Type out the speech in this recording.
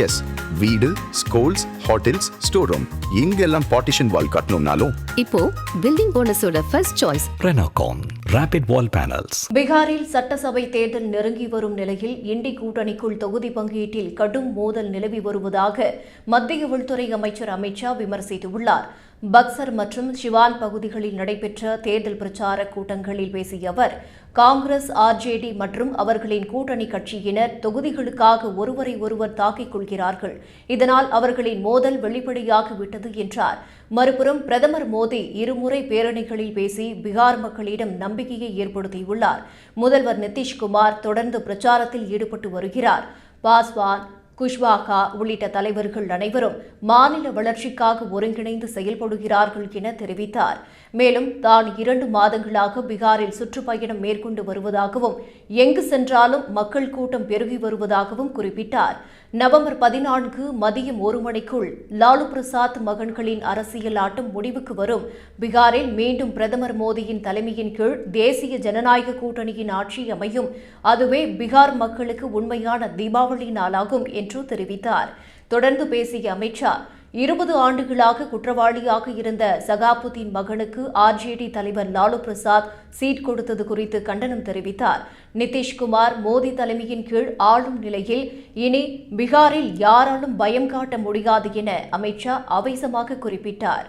S, வீடு, schools, hotels, store room இங்கெல்லாம் partition wall கட்டணும்னாலும் இப்போ பில்டிங் போனஸோட first choice Renocon Rapid Wall Panels. பீகாரில் சட்டசபை தேர்தல் நெருங்கி வரும் நிலையில் இண்டி கூட்டணிக்குள் தொகுதி பங்கீட்டில் கடும் மோதல் நிலவி வருவதாக மத்திய உள்துறை அமைச்சர் அமித் ஷா விமர்சித்துள்ளார். பக்சர் மற்றும் சிவான் பகுதிகளில் நடைபெற்ற தேர்தல் பிரச்சார கூட்டங்களில் பேசிய அவர், காங்கிரஸ், ஆர்ஜேடி மற்றும் அவர்களின் கூட்டணி கட்சியினர் தொகுதிகளுக்காக ஒருவரை ஒருவர் தாக்கிக் கொள்கிறார்கள். இதனால் அவர்களின் மோதல் வெளிப்படையாகிவிட்டது என்றார். மறுபுறம் பிரதமர் மோடி இருமுறை பேரணிகளில் பேசி பீகார் மக்களிடம் நம்பிக்கையை ஏற்படுத்தியுள்ளார். முதல்வர் நிதிஷ்குமார் தொடர்ந்து பிரச்சாரத்தில் ஈடுபட்டு வருகிறார். பாஸ்வான், குஷ்வாகா உள்ளிட்ட தலைவர்கள் அனைவரும் மாநில வளர்ச்சிக்காக ஒருங்கிணைந்து செயல்படுகிறார்கள் என தெரிவித்தார். மேலும் தான் 2 மாதங்களாக பீகாரில் சுற்றுப்பயணம் மேற்கொண்டு வருவதாகவும் எங்கு சென்றாலும் மக்கள் கூட்டம் பெருகி வருவதாகவும் குறிப்பிட்டார். நவம்பர் 14 மதியம் 1 மணிக்குள் லாலு பிரசாத் மகன்களின் அரசியல் ஆட்டம் முடிவுக்கு வரும். பீகாரில் மீண்டும் பிரதமர் மோடியின் தலைமையின் கீழ் தேசிய ஜனநாயக கூட்டணியின் ஆட்சி அமையும். அதுவே பீகார் மக்களுக்கு உண்மையான தீபாவளி நாளாகும் என்று தெரிவித்தார். தொடர்ந்து பேசிய அமித் ஷா, 20 ஆண்டுகளாக குற்றவாளியாக இருந்த சகாபுதீன் மகனுக்கு ஆர்ஜேடி தலைவர் லாலு பிரசாத் சீட் கொடுத்தது குறித்து கண்டனம் தெரிவித்தார். நிதிஷ்குமார் மோடி தலைமையின் கீழ் ஆளும் நிலையில் இனி பீகாரில் யாராலும் பயம் காட்ட முடியாது என அமித் ஷா அவேசமாக குறிப்பிட்டார்.